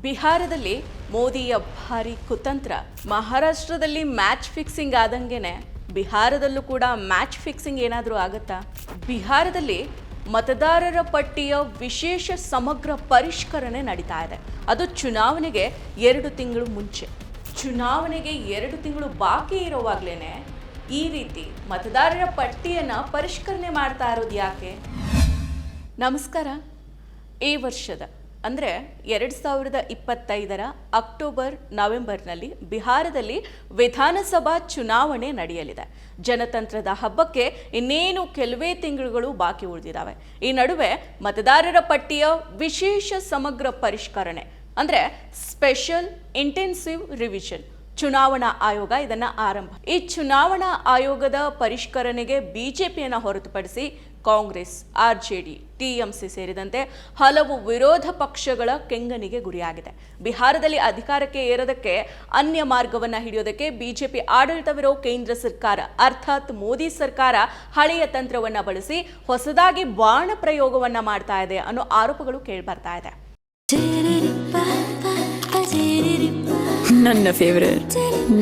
ಬಿಹಾರದಲ್ಲಿ ಮೋದಿಯ ಭಾರಿ ಕುತಂತ್ರ. ಮಹಾರಾಷ್ಟ್ರದಲ್ಲಿ ಮ್ಯಾಚ್ ಫಿಕ್ಸಿಂಗ್ ಆದಂಗೆನೆ ಬಿಹಾರದಲ್ಲೂ ಕೂಡ ಮ್ಯಾಚ್ ಫಿಕ್ಸಿಂಗ್ ಏನಾದರೂ ಆಗುತ್ತಾ? ಬಿಹಾರದಲ್ಲಿ ಮತದಾರರ ಪಟ್ಟಿಯ ವಿಶೇಷ ಸಮಗ್ರ ಪರಿಷ್ಕರಣೆ ನಡೀತಾ ಇದೆ. ಅದು ಚುನಾವಣೆಗೆ 2 ತಿಂಗಳು ಮುಂಚೆ. ಚುನಾವಣೆಗೆ 2 ತಿಂಗಳು ಬಾಕಿ ಇರುವಾಗಲೇ ಈ ರೀತಿ ಮತದಾರರ ಪಟ್ಟಿಯನ್ನು ಪರಿಷ್ಕರಣೆ ಮಾಡ್ತಾ ಇರೋದು ಯಾಕೆ? ನಮಸ್ಕಾರ. ಈ ವರ್ಷದ ಅಂದರೆ 2025ರ ಅಕ್ಟೋಬರ್ ನವೆಂಬರ್ನಲ್ಲಿ ಬಿಹಾರದಲ್ಲಿ ವಿಧಾನಸಭಾ ಚುನಾವಣೆ ನಡೆಯಲಿದೆ. ಜನತಂತ್ರದ ಹಬ್ಬಕ್ಕೆ ಇನ್ನೇನು ಕೆಲವೇ ತಿಂಗಳುಗಳು ಬಾಕಿ ಉಳಿದಿದ್ದಾವೆ. ಈ ನಡುವೆ ಮತದಾರರ ಪಟ್ಟಿಯ ವಿಶೇಷ ಸಮಗ್ರ ಪರಿಷ್ಕರಣೆ ಅಂದರೆ ಸ್ಪೆಷಲ್ ಇಂಟೆನ್ಸಿವ್ ರಿವಿಷನ್ ಚುನಾವಣಾ ಆಯೋಗ ಇದನ್ನ ಆರಂಭ. ಈ ಚುನಾವಣಾ ಆಯೋಗದ ಪರಿಷ್ಕರಣೆಗೆ ಬಿಜೆಪಿಯನ್ನು ಹೊರತುಪಡಿಸಿ ಕಾಂಗ್ರೆಸ್, ಆರ್ಜೆಡಿ, ಟಿಎಂಸಿ ಸೇರಿದಂತೆ ಹಲವು ವಿರೋಧ ಪಕ್ಷಗಳ ಕೆಂಗನಿಗೆ ಗುರಿಯಾಗಿದೆ. ಬಿಹಾರದಲ್ಲಿ ಅಧಿಕಾರಕ್ಕೆ ಏರೋದಕ್ಕೆ ಅನ್ಯ ಮಾರ್ಗವನ್ನು ಹಿಡಿಯೋದಕ್ಕೆ ಬಿಜೆಪಿ ಆಡಳಿತವಿರೋ ಕೇಂದ್ರ ಸರ್ಕಾರ ಅರ್ಥಾತ್ ಮೋದಿ ಸರ್ಕಾರ ಹಳೆಯ ತಂತ್ರವನ್ನು ಬಳಸಿ ಹೊಸದಾಗಿ ಬಾಣ ಪ್ರಯೋಗವನ್ನ ಮಾಡ್ತಾ ಇದೆ ಅನ್ನೋ ಆರೋಪಗಳು ಕೇಳಿಬರ್ತಾ ಇದೆ. ನನ್ನ ಫೇವರೇಟ್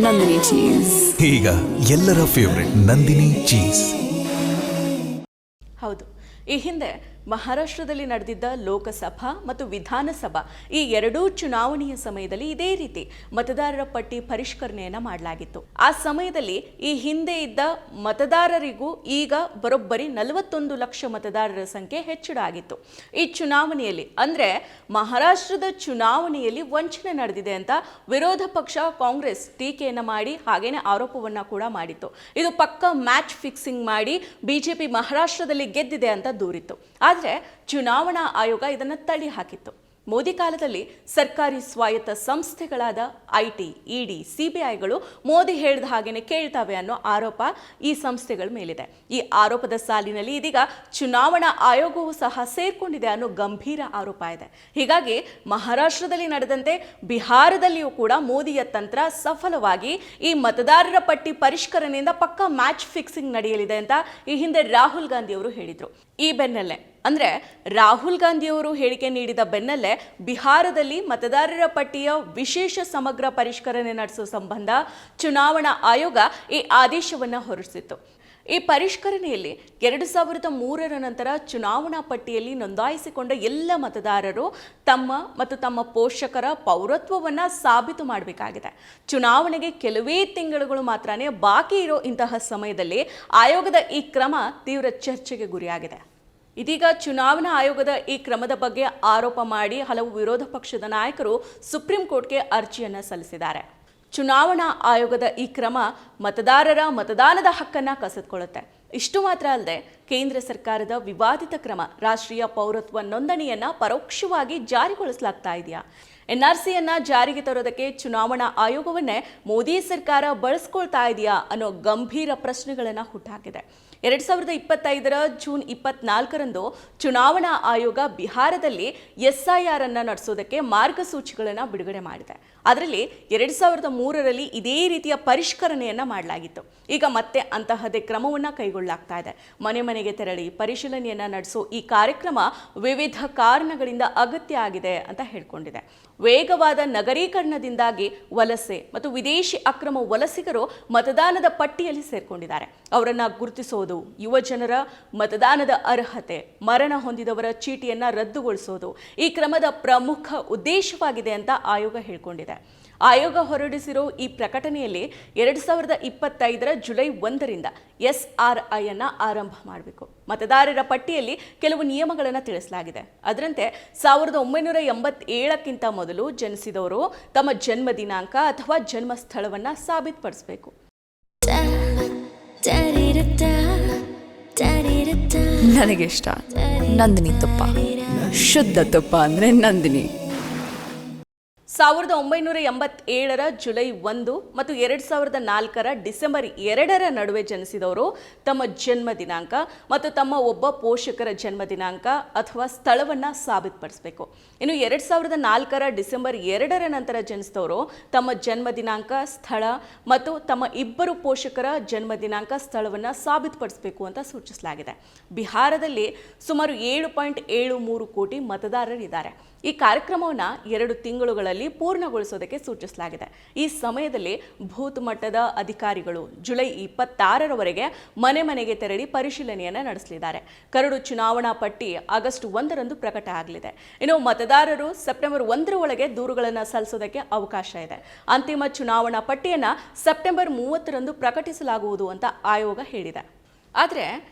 ನಂದಿನಿ ಚೀಸ್. ಈಗ ಎಲ್ಲರ ಫೇವರೇಟ್ ನಂದಿನಿ ಚೀಸ್. ಹೌದು, ಈ ಹಿಂದೆ ಮಹಾರಾಷ್ಟ್ರದಲ್ಲಿ ನಡೆದಿದ್ದ ಲೋಕಸಭಾ ಮತ್ತು ವಿಧಾನಸಭಾ ಈ ಎರಡೂ ಚುನಾವಣೆಯ ಸಮಯದಲ್ಲಿ ಇದೇ ರೀತಿ ಮತದಾರರ ಪಟ್ಟಿ ಪರಿಷ್ಕರಣೆಯನ್ನು ಮಾಡಲಾಗಿತ್ತು. ಆ ಸಮಯದಲ್ಲಿ ಈ ಹಿಂದೆ ಇದ್ದ ಮತದಾರರಿಗೂ ಈಗ ಬರೋಬ್ಬರಿ 41 ಲಕ್ಷ ಮತದಾರರ ಸಂಖ್ಯೆ ಹೆಚ್ಚಳ ಆಗಿತ್ತು. ಈ ಚುನಾವಣೆಯಲ್ಲಿ ಅಂದರೆ ಮಹಾರಾಷ್ಟ್ರದ ಚುನಾವಣೆಯಲ್ಲಿ ವಂಚನೆ ನಡೆದಿದೆ ಅಂತ ವಿರೋಧ ಪಕ್ಷ ಕಾಂಗ್ರೆಸ್ ಟೀಕೆಯನ್ನು ಮಾಡಿ ಹಾಗೇನೆ ಆರೋಪವನ್ನ ಕೂಡ ಮಾಡಿತ್ತು. ಇದು ಪಕ್ಕ ಮ್ಯಾಚ್ ಫಿಕ್ಸಿಂಗ್ ಮಾಡಿ ಬಿಜೆಪಿ ಮಹಾರಾಷ್ಟ್ರದಲ್ಲಿ ಗೆದ್ದಿದೆ ಅಂತ ದೂರಿತ್ತು. ಆದರೆ ಚುನಾವಣಾ ಆಯೋಗ ಇದನ್ನು ತಳ್ಳಿ ಹಾಕಿತ್ತು. ಮೋದಿ ಕಾಲದಲ್ಲಿ ಸರ್ಕಾರಿ ಸ್ವಾಯತ್ತ ಸಂಸ್ಥೆಗಳಾದ ಐಟಿ, ಇಡಿ, ಸಿಬಿಐಗಳು ಮೋದಿ ಹೇಳಿದ ಹಾಗೇನೆ ಕೇಳ್ತಾವೆ ಅನ್ನೋ ಆರೋಪ ಈ ಸಂಸ್ಥೆಗಳ ಮೇಲಿದೆ. ಈ ಆರೋಪದ ಸಾಲಿನಲ್ಲಿ ಇದೀಗ ಚುನಾವಣಾ ಆಯೋಗವೂ ಸಹ ಸೇರ್ಕೊಂಡಿದೆ ಅನ್ನೋ ಗಂಭೀರ ಆರೋಪ ಇದೆ. ಹೀಗಾಗಿ ಮಹಾರಾಷ್ಟ್ರದಲ್ಲಿ ನಡೆದಂತೆ ಬಿಹಾರದಲ್ಲಿಯೂ ಕೂಡ ಮೋದಿಯ ತಂತ್ರ ಸಫಲವಾಗಿ ಈ ಮತದಾರರ ಪಟ್ಟಿ ಪರಿಷ್ಕರಣೆಯಿಂದ ಪಕ್ಕ ಮ್ಯಾಚ್ ಫಿಕ್ಸಿಂಗ್ ನಡೆಯಲಿದೆ ಅಂತ ಈ ಹಿಂದೆ ರಾಹುಲ್ ಗಾಂಧಿ ಅವರು ಹೇಳಿದರು. ಈ ಬೆನ್ನಲ್ಲೇ ಅಂದರೆ ರಾಹುಲ್ ಗಾಂಧಿಯವರು ಹೇಳಿಕೆ ನೀಡಿದ ಬೆನ್ನಲ್ಲೇ ಬಿಹಾರದಲ್ಲಿ ಮತದಾರರ ಪಟ್ಟಿಯ ವಿಶೇಷ ಸಮಗ್ರ ಪರಿಷ್ಕರಣೆ ನಡೆಸುವ ಸಂಬಂಧ ಚುನಾವಣಾ ಆಯೋಗ ಈ ಆದೇಶವನ್ನು ಹೊರಡಿಸಿತ್ತು. ಈ ಪರಿಷ್ಕರಣೆಯಲ್ಲಿ 2003ರ ನಂತರ ಚುನಾವಣಾ ಪಟ್ಟಿಯಲ್ಲಿ ನೋಂದಾಯಿಸಿಕೊಂಡ ಎಲ್ಲ ಮತದಾರರು ತಮ್ಮ ಪೋಷಕರ ಪೌರತ್ವವನ್ನು ಸಾಬೀತು ಮಾಡಬೇಕಾಗಿದೆ. ಚುನಾವಣೆಗೆ ಕೆಲವೇ ತಿಂಗಳುಗಳು ಮಾತ್ರನೇ ಬಾಕಿ ಇರೋ ಇಂತಹ ಸಮಯದಲ್ಲಿ ಆಯೋಗದ ಈ ಕ್ರಮ ತೀವ್ರ ಚರ್ಚೆಗೆ ಗುರಿಯಾಗಿದೆ. ಇದೀಗ ಚುನಾವಣಾ ಆಯೋಗದ ಈ ಕ್ರಮದ ಬಗ್ಗೆ ಆರೋಪ ಮಾಡಿ ಹಲವು ವಿರೋಧ ಪಕ್ಷದ ನಾಯಕರು ಸುಪ್ರೀಂ ಕೋರ್ಟ್ಗೆ ಅರ್ಜಿಯನ್ನು ಸಲ್ಲಿಸಿದ್ದಾರೆ. ಚುನಾವಣಾ ಆಯೋಗದ ಈ ಕ್ರಮ ಮತದಾರರ ಮತದಾನದ ಹಕ್ಕನ್ನು ಕಸಿದುಕೊಳ್ಳುತ್ತೆ. ಇಷ್ಟು ಮಾತ್ರ ಅಲ್ಲದೆ ಕೇಂದ್ರ ಸರ್ಕಾರದ ವಿವಾದಿತ ಕ್ರಮ ರಾಷ್ಟ್ರೀಯ ಪೌರತ್ವ ನೋಂದಣಿಯನ್ನು ಪರೋಕ್ಷವಾಗಿ ಜಾರಿಗೊಳಿಸಲಾಗ್ತಾ ಇದೆಯಾ? ಎನ್ಆರ್ಸಿಯನ್ನು ಜಾರಿಗೆ ತರೋದಕ್ಕೆ ಚುನಾವಣಾ ಆಯೋಗವನ್ನೇ ಮೋದಿ ಸರ್ಕಾರ ಬಳಸ್ಕೊಳ್ತಾ ಇದೆಯಾ ಅನ್ನೋ ಗಂಭೀರ ಪ್ರಶ್ನೆಗಳನ್ನು ಹುಟ್ಟುಹಾಕಿದೆ. 2025ರ ಜೂನ್ 24ರಂದು ಚುನಾವಣಾ ಆಯೋಗ ಬಿಹಾರದಲ್ಲಿ SIR ಅನ್ನು ನಡೆಸೋದಕ್ಕೆ ಮಾರ್ಗಸೂಚಿಗಳನ್ನು ಬಿಡುಗಡೆ ಮಾಡಿದೆ. ಅದರಲ್ಲಿ 2003ರಲ್ಲಿ ಇದೇ ರೀತಿಯ ಪರಿಷ್ಕರಣೆಯನ್ನು ಮಾಡಲಾಗಿತ್ತು. ಈಗ ಮತ್ತೆ ಅಂತಹದೇ ಕ್ರಮವನ್ನು ಕೈಗೊಳ್ಳಲಾಗ್ತಾ ಇದೆ. ಮನೆ ಮನೆಗೆ ತೆರಳಿ ಪರಿಶೀಲನೆಯನ್ನು ನಡೆಸೋ ಈ ಕಾರ್ಯಕ್ರಮ ವಿವಿಧ ಕಾರಣಗಳಿಂದ ಅಗತ್ಯ ಆಗಿದೆ ಅಂತ ಹೇಳ್ಕೊಂಡಿದೆ. ವೇಗವಾದ ನಗರೀಕರಣದಿಂದಾಗಿ ವಲಸೆ ಮತ್ತು ವಿದೇಶಿ ಅಕ್ರಮ ವಲಸಿಗರು ಮತದಾನದ ಪಟ್ಟಿಯಲ್ಲಿ ಸೇರ್ಕೊಂಡಿದ್ದಾರೆ. ಅವರನ್ನು ಗುರುತಿಸೋದು, ಯುವ ಜನರ ಮತದಾನದ ಅರ್ಹತೆ, ಮರಣ ಹೊಂದಿದವರ ಚೀಟಿಯನ್ನು ರದ್ದುಗೊಳಿಸೋದು ಈ ಕ್ರಮದ ಪ್ರಮುಖ ಉದ್ದೇಶವಾಗಿದೆ ಅಂತ ಆಯೋಗ ಹೇಳಿಕೊಂಡಿದೆ. ಆಯೋಗ ಹೊರಡಿಸಿರೋ ಈ ಪ್ರಕಟಣೆಯಲ್ಲಿ 2025ರ ಜುಲೈ 1ರಿಂದ SRI ಅನ್ನು ಆರಂಭ ಮಾಡಬೇಕು. ಮತದಾರರ ಪಟ್ಟಿಯಲ್ಲಿ ಕೆಲವು ನಿಯಮಗಳನ್ನು ತಿಳಿಸಲಾಗಿದೆ. ಅದರಂತೆ 1987ಕ್ಕಿಂತ ಮೊದಲು ಜನಿಸಿದವರು ತಮ್ಮ ಜನ್ಮ ದಿನಾಂಕ ಅಥವಾ ಜನ್ಮ ಸ್ಥಳವನ್ನು ಸಾಬೀತುಪಡಿಸಬೇಕು. ನನಗಿಷ್ಟ ನಂದಿನಿ ತುಪ್ಪ. ಶುದ್ಧ ತುಪ್ಪ ಅಂದರೆ ನಂದಿನಿ. 1987ರ ಜುಲೈ 1 ಮತ್ತು 2004ರ ಡಿಸೆಂಬರ್ 2ರ ನಡುವೆ ಜನಿಸಿದವರು ತಮ್ಮ ಜನ್ಮ ದಿನಾಂಕ ಮತ್ತು ತಮ್ಮ ಒಬ್ಬ ಪೋಷಕರ ಜನ್ಮ ದಿನಾಂಕ ಅಥವಾ ಸ್ಥಳವನ್ನು ಸಾಬೀತುಪಡಿಸಬೇಕು. ಇನ್ನು 2004ರ ಡಿಸೆಂಬರ್ 2ರ ನಂತರ ಜನಿಸಿದವರು ತಮ್ಮ ಜನ್ಮ ದಿನಾಂಕ, ಸ್ಥಳ ಮತ್ತು ತಮ್ಮ ಇಬ್ಬರು ಪೋಷಕರ ಜನ್ಮ ದಿನಾಂಕ, ಸ್ಥಳವನ್ನು ಸಾಬೀತುಪಡಿಸಬೇಕು ಅಂತ ಸೂಚಿಸಲಾಗಿದೆ. ಬಿಹಾರದಲ್ಲಿ ಸುಮಾರು 7.73 ಕೋಟಿ ಮತದಾರರಿದ್ದಾರೆ. ಈ ಕಾರ್ಯಕ್ರಮವನ್ನು 2 ತಿಂಗಳುಗಳಲ್ಲಿ ಪೂರ್ಣಗೊಳಿಸೋದಕ್ಕೆ ಸೂಚಿಸಲಾಗಿದೆ. ಈ ಸಮಯದಲ್ಲಿ ಬೂತ್ ಮಟ್ಟದ ಅಧಿಕಾರಿಗಳು ಜುಲೈ 26ರವರೆಗೆ ಮನೆ ಮನೆಗೆ ತೆರಳಿ ಪರಿಶೀಲನೆಯನ್ನು ನಡೆಸಲಿದ್ದಾರೆ. ಕರಡು ಚುನಾವಣಾ ಪಟ್ಟಿ ಆಗಸ್ಟ್ 1ರಂದು ಪ್ರಕಟ ಆಗಲಿದೆ. ಇನ್ನು ಮತದಾರರು ಸೆಪ್ಟೆಂಬರ್ 1ರ ಒಳಗೆ ದೂರುಗಳನ್ನು ಸಲ್ಲಿಸೋದಕ್ಕೆ ಅವಕಾಶ ಇದೆ. ಅಂತಿಮ ಚುನಾವಣಾ ಪಟ್ಟಿಯನ್ನು ಸೆಪ್ಟೆಂಬರ್ 30ರಂದು ಪ್ರಕಟಿಸಲಾಗುವುದು ಅಂತ ಆಯೋಗ ಹೇಳಿದೆ. ಆದರೆ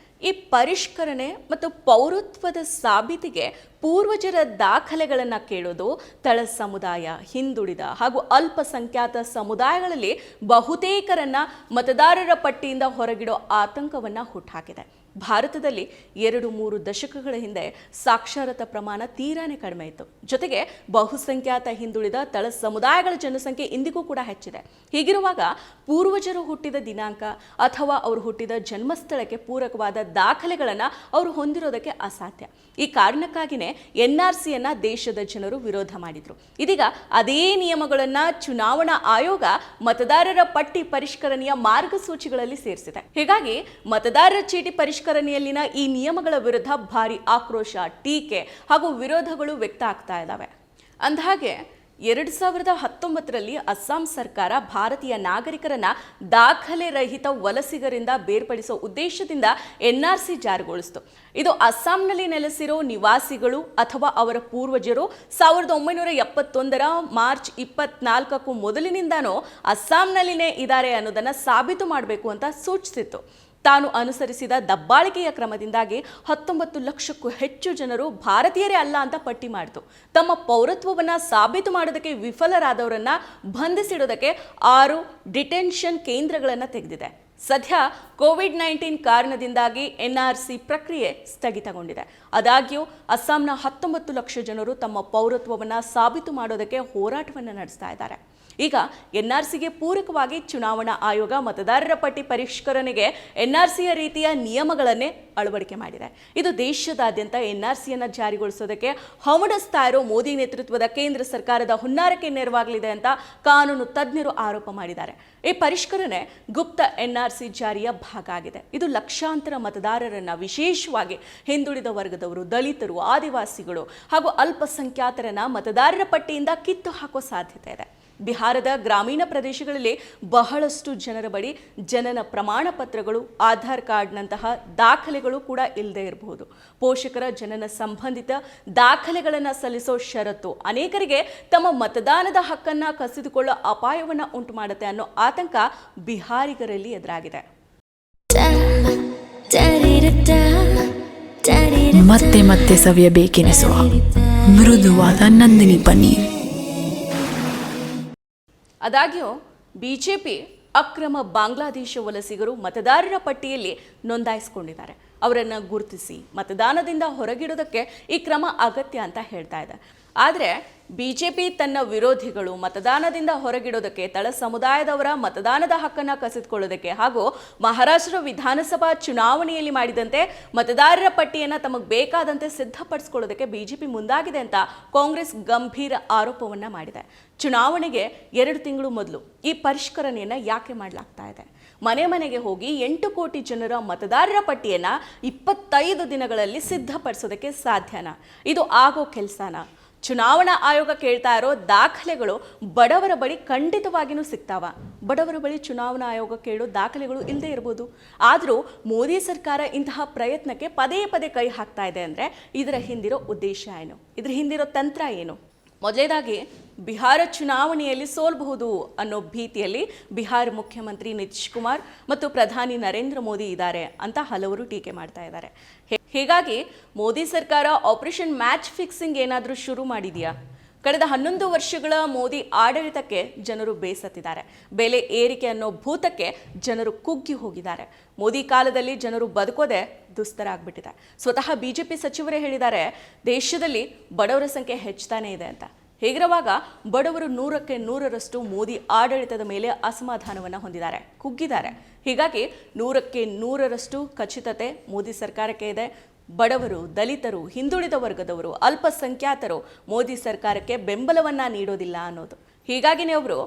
ಈ ಪರಿಷ್ಕರಣೆ ಮತ್ತು ಪೌರತ್ವದ ಸಾಬೀತಿಗೆ ಪೂರ್ವಜರ ದಾಖಲೆಗಳನ್ನು ಕೇಳೋದು ತಳ ಸಮುದಾಯ, ಹಿಂದುಳಿದ ಹಾಗೂ ಅಲ್ಪಸಂಖ್ಯಾತ ಸಮುದಾಯಗಳಲ್ಲಿ ಬಹುತೇಕರನ್ನ ಮತದಾರರ ಪಟ್ಟಿಯಿಂದ ಹೊರಗಿಡೋ ಆತಂಕವನ್ನು ಹುಟ್ಟುಹಾಕಿದೆ. ಭಾರತದಲ್ಲಿ 2-3 ದಶಕಗಳ ಹಿಂದೆ ಸಾಕ್ಷರತಾ ಪ್ರಮಾಣ ತೀರಾನೇ ಕಡಿಮೆ ಇತ್ತು. ಜೊತೆಗೆ ಬಹುಸಂಖ್ಯಾತ ಹಿಂದುಳಿದ ತಳ ಸಮುದಾಯಗಳ ಜನಸಂಖ್ಯೆ ಇಂದಿಗೂ ಕೂಡ ಹೆಚ್ಚಿದೆ. ಹೀಗಿರುವಾಗ ಪೂರ್ವಜರು ಹುಟ್ಟಿದ ದಿನಾಂಕ ಅಥವಾ ಅವರು ಹುಟ್ಟಿದ ಜನ್ಮಸ್ಥಳಕ್ಕೆ ಪೂರಕವಾದ ದಾಖಲೆಗಳನ್ನು ಅವರು ಹೊಂದಿರೋದಕ್ಕೆ ಅಸಾಧ್ಯ. ಈ ಕಾರಣಕ್ಕಾಗಿಯೇ NRCಯನ್ನು ದೇಶದ ಜನರು ವಿರೋಧ ಮಾಡಿದರು. ಇದೀಗ ಅದೇ ನಿಯಮಗಳನ್ನು ಚುನಾವಣಾ ಆಯೋಗ ಮತದಾರರ ಪಟ್ಟಿ ಪರಿಷ್ಕರಣೆಯ ಮಾರ್ಗಸೂಚಿಗಳಲ್ಲಿ ಸೇರಿಸಿದೆ. ಹೀಗಾಗಿ ಮತದಾರರ ಚೀಟಿ ಪರಿಷ್ಕರಣೆಯಲ್ಲಿನ ಈ ನಿಯಮಗಳ ವಿರುದ್ಧ ಭಾರಿ ಆಕ್ರೋಶ, ಟೀಕೆ ಹಾಗೂ ವಿರೋಧಗಳು ವ್ಯಕ್ತ ಆಗ್ತಾ ಇದ್ದಾವೆ. ಅಂದಹಾಗೆ 2019ರಲ್ಲಿ ಅಸ್ಸಾಂ ಸರ್ಕಾರ ಭಾರತೀಯ ನಾಗರಿಕರನ್ನ ದಾಖಲೆ ರಹಿತ ವಲಸಿಗರಿಂದ ಬೇರ್ಪಡಿಸುವ ಉದ್ದೇಶದಿಂದ NRC ಜಾರಿಗೊಳಿಸಿತು. ಇದು ಅಸ್ಸಾಂನಲ್ಲಿ ನೆಲೆಸಿರೋ ನಿವಾಸಿಗಳು ಅಥವಾ ಅವರ ಪೂರ್ವಜರು 1971ರ ಮಾರ್ಚ್ 24ಕ್ಕೂ ಮೊದಲಿನಿಂದನೂ ಅಸ್ಸಾಂನಲ್ಲಿನೇ ಇದ್ದಾರೆ ಅನ್ನೋದನ್ನು ಸಾಬೀತು ಮಾಡಬೇಕು ಅಂತ ಸೂಚಿಸಿತ್ತು. ತಾನು ಅನುಸರಿಸಿದ ದಬ್ಬಾಳಿಕೆಯ ಕ್ರಮದಿಂದಾಗಿ 19 ಲಕ್ಷಕ್ಕೂ ಹೆಚ್ಚು ಜನರು ಭಾರತೀಯರೇ ಅಲ್ಲ ಅಂತ ಪಟ್ಟಿ ಮಾಡಿತು. ತಮ್ಮ ಪೌರತ್ವವನ್ನು ಸಾಬೀತು ಮಾಡೋದಕ್ಕೆ ವಿಫಲರಾದವರನ್ನ ಬಂಧಿಸಿಡೋದಕ್ಕೆ 6 ಡಿಟೆನ್ಷನ್ ಕೇಂದ್ರಗಳನ್ನು ತೆಗೆದಿದೆ. ಸದ್ಯ ಕೋವಿಡ್-19 ಕಾರಣದಿಂದಾಗಿ NRC ಪ್ರಕ್ರಿಯೆ ಸ್ಥಗಿತಗೊಂಡಿದೆ. ಆದಾಗ್ಯೂ ಅಸ್ಸಾಂನ 19 ಲಕ್ಷ ಜನರು ತಮ್ಮ ಪೌರತ್ವವನ್ನು ಸಾಬೀತು ಮಾಡೋದಕ್ಕೆ ಹೋರಾಟವನ್ನು ನಡೆಸ್ತಾ ಇದ್ದಾರೆ. ಈಗ NRCಗೆ ಪೂರಕವಾಗಿ ಚುನಾವಣಾ ಆಯೋಗ ಮತದಾರರ ಪಟ್ಟಿ ಪರಿಷ್ಕರಣೆಗೆ NRCಯ ರೀತಿಯ ನಿಯಮಗಳನ್ನೇ ಅಳವಡಿಕೆ ಮಾಡಿದೆ. ಇದು ದೇಶದಾದ್ಯಂತ NRCಯನ್ನು ಜಾರಿಗೊಳಿಸೋದಕ್ಕೆ ಹವಣಿಸ್ತಾ ಇರೋ ಮೋದಿ ನೇತೃತ್ವದ ಕೇಂದ್ರ ಸರ್ಕಾರದ ಹುನ್ನಾರಕ್ಕೆ ನೆರವಾಗಲಿದೆ ಅಂತ ಕಾನೂನು ತಜ್ಞರು ಆರೋಪ ಮಾಡಿದ್ದಾರೆ. ಈ ಪರಿಷ್ಕರಣೆ ಗುಪ್ತ NRC ಜಾರಿಯ ಭಾಗ ಆಗಿದೆ. ಇದು ಲಕ್ಷಾಂತರ ಮತದಾರರನ್ನ, ವಿಶೇಷವಾಗಿ ಹಿಂದುಳಿದ ವರ್ಗದವರು, ದಲಿತರು, ಆದಿವಾಸಿಗಳು ಹಾಗೂ ಅಲ್ಪಸಂಖ್ಯಾತರನ್ನ ಮತದಾರರ ಪಟ್ಟಿಯಿಂದ ಕಿತ್ತು ಹಾಕೋ ಸಾಧ್ಯತೆ ಇದೆ. ಬಿಹಾರದ ಗ್ರಾಮೀಣ ಪ್ರದೇಶಗಳಲ್ಲಿ ಬಹಳಷ್ಟು ಜನರ ಬಳಿ ಜನನ ಪ್ರಮಾಣ ಪತ್ರಗಳು, ಆಧಾರ್ ಕಾರ್ಡ್ನಂತಹ ದಾಖಲೆಗಳು ಕೂಡ ಇಲ್ಲದೆ ಇರಬಹುದು. ಪೋಷಕರ ಜನನ ಸಂಬಂಧಿತ ದಾಖಲೆಗಳನ್ನು ಸಲ್ಲಿಸೋ ಷರತ್ತು ಅನೇಕರಿಗೆ ತಮ್ಮ ಮತದಾನದ ಹಕ್ಕನ್ನು ಕಸಿದುಕೊಳ್ಳೋ ಅಪಾಯವನ್ನು ಉಂಟು ಮಾಡುತ್ತೆ ಅನ್ನೋ ಆತಂಕ ಬಿಹಾರಿಗರಲ್ಲಿ ಎದುರಾಗಿದೆ. ಮತ್ತೆ ಮತ್ತೆ ಸವಿಯಬೇಕೆನಿಸುವ ಮೃದುವಾದ ನಂದಿನಿ ಪನ್ನೀರ್. ಆದಾಗ್ಯೂ ಬಿಜೆಪಿ ಅಕ್ರಮ ಬಾಂಗ್ಲಾದೇಶ ವಲಸಿಗರು ಮತದಾರರ ಪಟ್ಟಿಯಲ್ಲಿ ನೋಂದಾಯಿಸಿಕೊಂಡಿದ್ದಾರೆ. ಅವರನ್ನು ಗುರುತಿಸಿ ಮತದಾನದಿಂದ ಹೊರಗಿಡೋದಕ್ಕೆ ಈ ಕ್ರಮ ಅಗತ್ಯ ಅಂತ ಹೇಳ್ತಾ ಇದೆ. ಆದರೆ ಬಿಜೆಪಿ ತನ್ನ ವಿರೋಧಿಗಳು ಮತದಾನದಿಂದ ಹೊರಗಿಡೋದಕ್ಕೆ, ತಳ ಸಮುದಾಯದವರ ಮತದಾನದ ಹಕ್ಕನ್ನು ಕಸಿದುಕೊಳ್ಳೋದಕ್ಕೆ ಹಾಗೂ ಮಹಾರಾಷ್ಟ್ರ ವಿಧಾನಸಭಾ ಚುನಾವಣೆಯಲ್ಲಿ ಮಾಡಿದಂತೆ ಮತದಾರರ ಪಟ್ಟಿಯನ್ನು ತಮಗೆ ಬೇಕಾದಂತೆ ಸಿದ್ಧಪಡಿಸಿಕೊಳ್ಳೋದಕ್ಕೆ ಬಿಜೆಪಿ ಮುಂದಾಗಿದೆ ಅಂತ ಕಾಂಗ್ರೆಸ್ ಗಂಭೀರ ಆರೋಪವನ್ನು ಮಾಡಿದೆ. ಚುನಾವಣೆಗೆ 2 ತಿಂಗಳು ಮೊದಲು ಈ ಪರಿಷ್ಕರಣೆಯನ್ನು ಯಾಕೆ ಮಾಡಲಾಗ್ತಾ ಇದೆ? ಮನೆ ಮನೆಗೆ ಹೋಗಿ 8 ಕೋಟಿ ಜನರ ಮತದಾರರ ಪಟ್ಟಿಯನ್ನು 25 ದಿನಗಳಲ್ಲಿ ಸಿದ್ಧಪಡಿಸೋದಕ್ಕೆ ಸಾಧ್ಯನಾ? ಇದು ಆಗೋ ಕೆಲಸನಾ? ಚುನಾವಣಾ ಆಯೋಗ ಕೇಳ್ತಾ ಇರೋ ದಾಖಲೆಗಳು ಬಡವರ ಬಳಿ ಖಂಡಿತವಾಗಿಯೂ ಸಿಗ್ತಾವ. ಬಡವರ ಬಳಿ ಚುನಾವಣಾ ಆಯೋಗ ಕೇಳೋ ದಾಖಲೆಗಳು ಇಲ್ಲದೆ ಇರ್ಬೋದು. ಆದರೂ ಮೋದಿ ಸರ್ಕಾರ ಇಂತಹ ಪ್ರಯತ್ನಕ್ಕೆ ಪದೇ ಪದೇ ಕೈ ಹಾಕ್ತಾ ಇದೆ ಅಂದರೆ ಇದರ ಹಿಂದಿರೋ ಉದ್ದೇಶ ಏನು? ಇದರ ಹಿಂದಿರೋ ತಂತ್ರ ಏನು? ಮೊದಲೇದಾಗಿ ಬಿಹಾರ ಚುನಾವಣೆಯಲ್ಲಿ ಸೋಲಬಹುದು ಅನ್ನೋ ಭೀತಿಯಲ್ಲಿ ಬಿಹಾರ ಮುಖ್ಯಮಂತ್ರಿ ನಿತೀಶ್ ಕುಮಾರ್ ಮತ್ತು ಪ್ರಧಾನಿ ನರೇಂದ್ರ ಮೋದಿ ಇದ್ದಾರೆ ಅಂತ ಹಲವರು ಟೀಕೆ ಮಾಡ್ತಾ ಇದ್ದಾರೆ. ಹೀಗಾಗಿ ಮೋದಿ ಸರ್ಕಾರ ಆಪರೇಷನ್ ಮ್ಯಾಚ್ ಫಿಕ್ಸಿಂಗ್ ಏನಾದರೂ ಶುರು ಮಾಡಿದೆಯಾ? ಕಳೆದ 11 ವರ್ಷಗಳ ಮೋದಿ ಆಡಳಿತಕ್ಕೆ ಜನರು ಬೇಸತ್ತಿದ್ದಾರೆ. ಬೆಲೆ ಏರಿಕೆ ಅನ್ನೋ ಭೂತಕ್ಕೆ ಜನರು ಕುಗ್ಗಿ ಹೋಗಿದ್ದಾರೆ. ಮೋದಿ ಕಾಲದಲ್ಲಿ ಜನರು ಬದುಕೋದೆ ದುಸ್ತರ ಆಗ್ಬಿಟ್ಟಿದೆ. ಸ್ವತಃ ಬಿಜೆಪಿ ಸಚಿವರೇ ಹೇಳಿದ್ದಾರೆ, ದೇಶದಲ್ಲಿ ಬಡವರ ಸಂಖ್ಯೆ ಹೆಚ್ಚುತ್ತಾನೇ ಇದೆ ಅಂತ. ಹೀಗಿರುವಾಗ ಬಡವರು 100ಕ್ಕೆ 100ರಷ್ಟು ಮೋದಿ ಆಡಳಿತದ ಮೇಲೆ ಅಸಮಾಧಾನವನ್ನು ಹೊಂದಿದ್ದಾರೆ, ಕುಗ್ಗಿದ್ದಾರೆ. ಹೀಗಾಗಿ 100ಕ್ಕೆ 100ರಷ್ಟು ಖಚಿತತೆ ಮೋದಿ ಸರ್ಕಾರಕ್ಕೆ ಇದೆ. ಬಡವರು, ದಲಿತರು, ಹಿಂದುಳಿದ ವರ್ಗದವರು, ಅಲ್ಪಸಂಖ್ಯಾತರು ಮೋದಿ ಸರ್ಕಾರಕ್ಕೆ ಬೆಂಬಲವನ್ನು ನೀಡೋದಿಲ್ಲ ಅನ್ನೋದು. ಹೀಗಾಗಿನೇ ಅವರು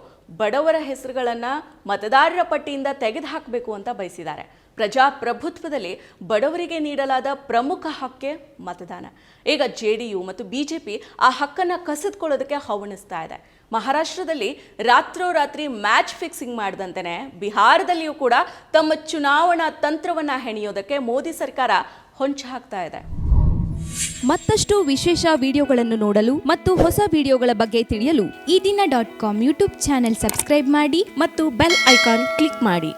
ಬಡವರ ಹೆಸರುಗಳನ್ನು ಮತದಾರರ ಪಟ್ಟಿಯಿಂದ ತೆಗೆದುಹಾಕಬೇಕು ಅಂತ ಬಯಸಿದ್ದಾರೆ. ಪ್ರಜಾಪ್ರಭುತ್ವದಲ್ಲಿ ಬಡವರಿಗೆ ನೀಡಲಾದ ಪ್ರಮುಖ ಹಕ್ಕೆ ಮತದಾನ. ಈಗ JDU ಮತ್ತು BJP ಆ ಹಕ್ಕನ್ನು ಕಸಿದುಕೊಳ್ಳೋದಕ್ಕೆ ಹವಣಿಸ್ತಾ ಇದೆ. ಮಹಾರಾಷ್ಟ್ರದಲ್ಲಿ ರಾತ್ರೋರಾತ್ರಿ ಮ್ಯಾಚ್ ಫಿಕ್ಸಿಂಗ್ ಮಾಡಿದಂತೆಯೇ ಬಿಹಾರದಲ್ಲಿಯೂ ಕೂಡ ತಮ್ಮ ಚುನಾವಣಾ ತಂತ್ರವನ್ನು ಹೆಣೆಯೋದಕ್ಕೆ ಮೋದಿ ಸರ್ಕಾರ ಹೊಂಚು ಹಾಕ್ತಾ ಇದೆ. ಮತ್ತಷ್ಟು ವಿಶೇಷ ವಿಡಿಯೋಗಳನ್ನು ನೋಡಲು ಮತ್ತು ಹೊಸ ವಿಡಿಯೋಗಳ ಬಗ್ಗೆ ತಿಳಿಯಲು EDina.com ಯೂಟ್ಯೂಬ್ ಚಾನೆಲ್ ಸಬ್ಸ್ಕ್ರೈಬ್ ಮಾಡಿ ಮತ್ತು ಬೆಲ್ ಐಕಾನ್ ಕ್ಲಿಕ್ ಮಾಡಿ.